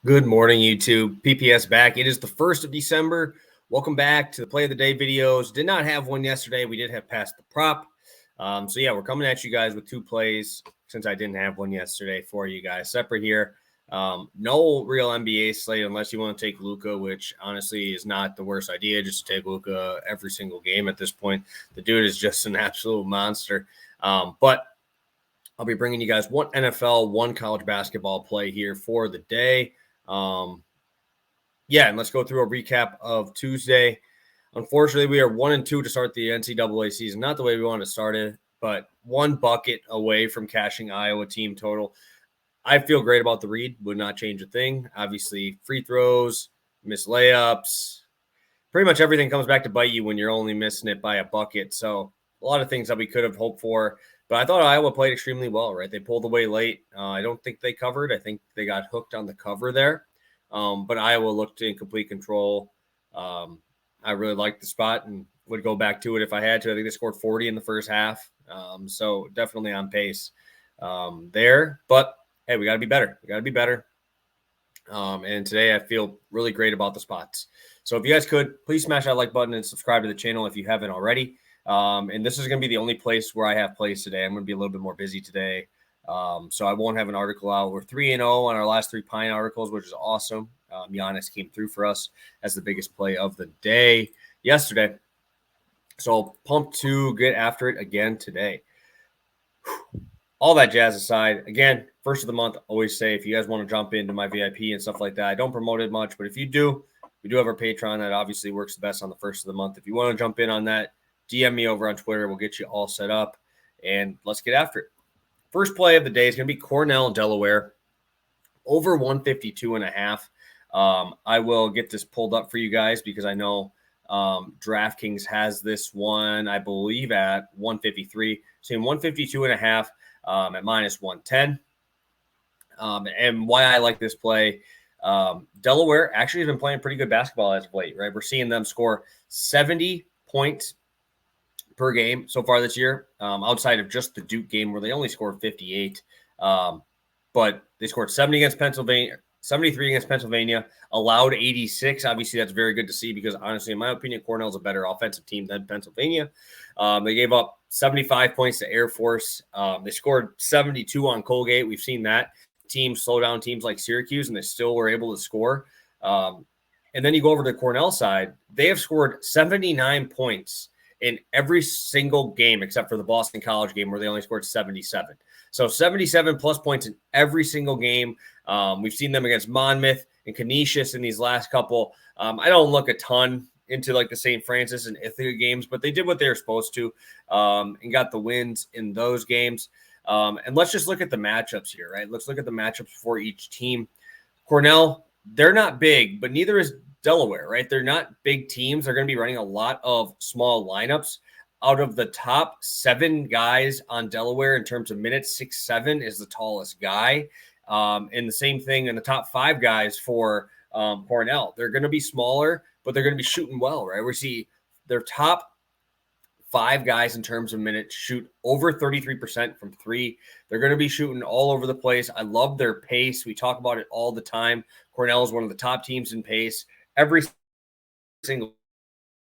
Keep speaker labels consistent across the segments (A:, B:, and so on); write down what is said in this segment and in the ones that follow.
A: Good morning, YouTube. PPS back. It is the 1st of December. Welcome back to the Play of the Day videos. Did not have one yesterday. We did have Past the Prop. We're coming at you guys with two plays since I didn't have one yesterday for you guys. Separate here. No real NBA slate unless you want to take Luka, which honestly is not the worst idea, just to take Luka every single game at this point. The dude is just an absolute monster. But I'll be bringing you guys one NFL, one college basketball play here for the day. And let's go through a recap of Tuesday. Unfortunately, we are 1-2 to start the NCAA season. Not the way we want to start it, but one bucket away from cashing Iowa team total. I feel great about the read. Would not change a thing. Obviously, free throws, missed layups. Pretty much everything comes back to bite you when you're only missing it by a bucket. So a lot of things that we could have hoped for. But I thought Iowa played extremely well, right? They pulled away late. I don't think they covered. I think they got hooked on the cover there. But Iowa looked in complete control. I really liked the spot and would go back to it if I had to. I think they scored 40 in the first half. So definitely on pace there. But, hey, we got to be better. And today I feel really great about the spots. So if you guys could, please smash that like button and subscribe to the channel if you haven't already. And this is going to be the only place where I have plays today. I'm going to be a little bit more busy today. So I won't have an article out. We're 3-0 on our last 3 Pine articles, which is awesome. Giannis came through for us as the biggest play of the day yesterday. So pumped to get after it again today. All that jazz aside, again, first of the month, always say if you guys want to jump into my VIP and stuff like that, I don't promote it much, but if you do, we do have our Patreon that obviously works the best on the first of the month. If you want to jump in on that, DM me over on Twitter. We'll get you all set up, and let's get after it. First play of the day is going to be Cornell, Delaware, over 152.5. I will get this pulled up for you guys because I know DraftKings has this one, I believe, at 153. So in 152.5 at minus 110. And why I like this play, Delaware actually has been playing pretty good basketball as of late, right? We're seeing them score 70 points per game so far this year, outside of just the Duke game where they only scored 58. But they scored 70 against Pennsylvania, 73 against Pennsylvania, allowed 86. Obviously, that's very good to see because, honestly, in my opinion, Cornell's a better offensive team than Pennsylvania. They gave up 75 points to Air Force. They scored 72 on Colgate. We've seen that team slow down teams like Syracuse, and they still were able to score. And then you go over to the Cornell side. They have scored 79 points in every single game except for the Boston College game where they only scored 77. So 77 plus points in every single game. We've seen them against Monmouth and Canisius in these last couple. I don't look a ton into like the St. Francis and Ithaca games, but they did what they were supposed to and got the wins in those games. And let's just look at the matchups here, right? Let's look at the matchups for each team. Cornell, they're not big, but neither is Delaware, right? They're not big teams. They're going to be running a lot of small lineups. Out of the top 7 guys on Delaware in terms of minutes, 6'7" is the tallest guy. And the same thing in the top 5 guys for Cornell. They're going to be smaller, but they're going to be shooting well, right? We see their top 5 guys in terms of minutes shoot over 33% from 3. They're going to be shooting all over the place. I love their pace. We talk about it all the time. Cornell is one of the top teams in pace every single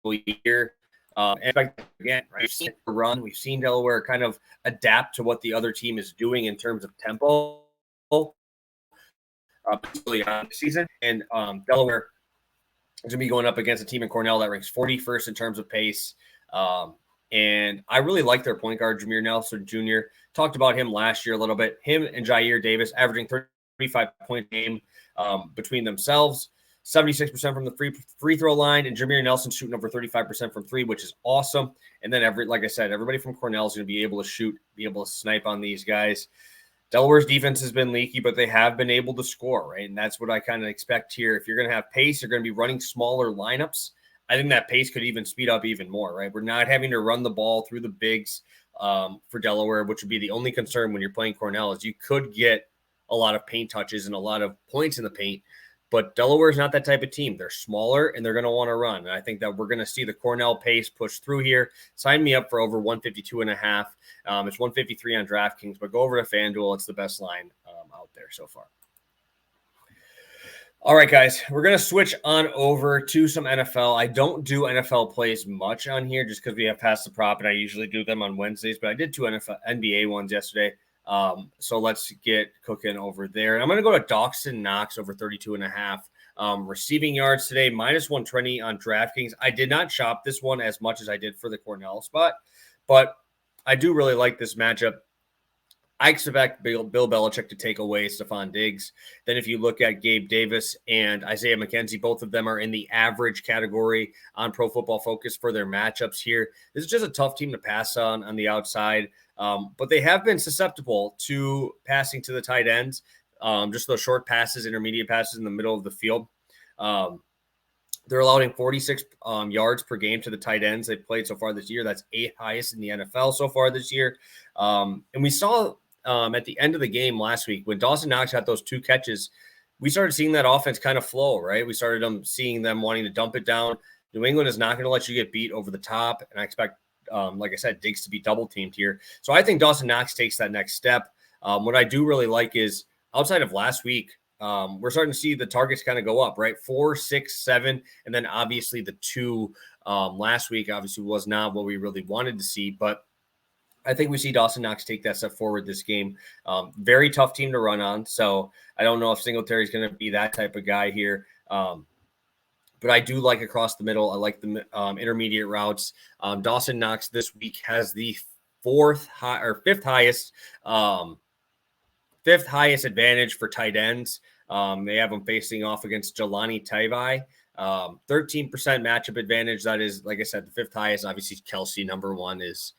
A: year. And again, right? We've seen it run. We've seen Delaware kind of adapt to what the other team is doing in terms of tempo early on the season. And Delaware is going to be going up against a team in Cornell that ranks 41st in terms of pace. And I really like their point guard, Jameer Nelson Jr. Talked about him last year a little bit. Him and Jair Davis averaging 35-point game between themselves. 76% from the free throw line, and Jameer Nelson shooting over 35% from 3, which is awesome. And then, like I said, everybody from Cornell is going to be able to shoot, be able to snipe on these guys. Delaware's defense has been leaky, but they have been able to score, right? And that's what I kind of expect here. If you're going to have pace, you're going to be running smaller lineups. I think that pace could even speed up even more, right? We're not having to run the ball through the bigs for Delaware, which would be the only concern when you're playing Cornell, is you could get a lot of paint touches and a lot of points in the paint. But Delaware is not that type of team. They're smaller, and they're going to want to run. And I think that we're going to see the Cornell pace push through here. Sign me up for over 152.5. It's 153 on DraftKings, but go over to FanDuel. It's the best line out there so far. All right, guys, we're going to switch on over to some NFL. I don't do NFL plays much on here just because we have passed the prop, and I usually do them on Wednesdays, but I did two NBA ones yesterday. So let's get cooking over there. And I'm going to go to Dawson Knox over 32.5. Receiving yards today, minus 120 on DraftKings. I did not shop this one as much as I did for the Cornell spot, but I do really like this matchup. I expect Bill Belichick to take away Stephon Diggs. Then if you look at Gabe Davis and Isaiah McKenzie, both of them are in the average category on Pro Football Focus for their matchups here. This is just a tough team to pass on the outside, but they have been susceptible to passing to the tight ends, just those short passes, intermediate passes in the middle of the field. They're allowing 46 yards per game to the tight ends they've played so far this year. That's 8th highest in the NFL so far this year. And we saw at the end of the game last week, when Dawson Knox had those 2 catches, we started seeing that offense kind of flow, right? We started seeing them wanting to dump it down. New England is not going to let you get beat over the top, and I expect, like I said, Diggs to be double-teamed here. So I think Dawson Knox takes that next step. What I do really like is, outside of last week, we're starting to see the targets kind of go up, right? 4, 6, 7, and then obviously the 2 last week obviously was not what we really wanted to see, but I think we see Dawson Knox take that step forward this game. Very tough team to run on, so I don't know if Singletary is going to be that type of guy here. But I do like across the middle. I like the intermediate routes. Dawson Knox this week has the fifth highest advantage for tight ends. They have them facing off against Jelani Tavai. 13% matchup advantage. That is, like I said, the 5th highest. Obviously, Kelsey number 1 is.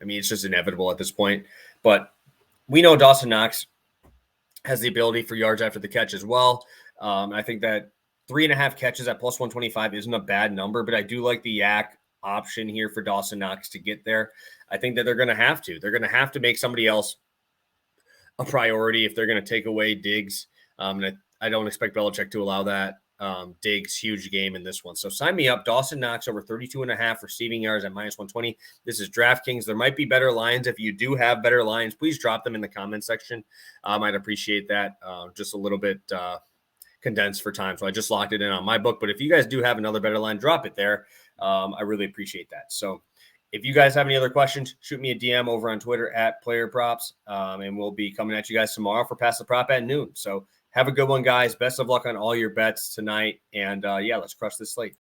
A: It's just inevitable at this point. But we know Dawson Knox has the ability for yards after the catch as well. I think that 3.5 catches at plus 125 isn't a bad number, but I do like the yak option here for Dawson Knox to get there. I think that they're going to have to. They're going to have to make somebody else a priority if they're going to take away Diggs. And I don't expect Belichick to allow that. Diggs, huge game in this one. So sign me up. Dawson Knox over 32.5 receiving yards at minus 120. This is DraftKings. There might be better lines. If you do have better lines, please drop them in the comment section. I'd appreciate that. Just a little bit condensed for time. So I just locked it in on my book. But if you guys do have another better line, drop it there. I really appreciate that. So if you guys have any other questions, shoot me a DM over on Twitter at Player Props. And we'll be coming at you guys tomorrow for Pass the Prop at noon. So have a good one, guys. Best of luck on all your bets tonight. And let's crush this slate.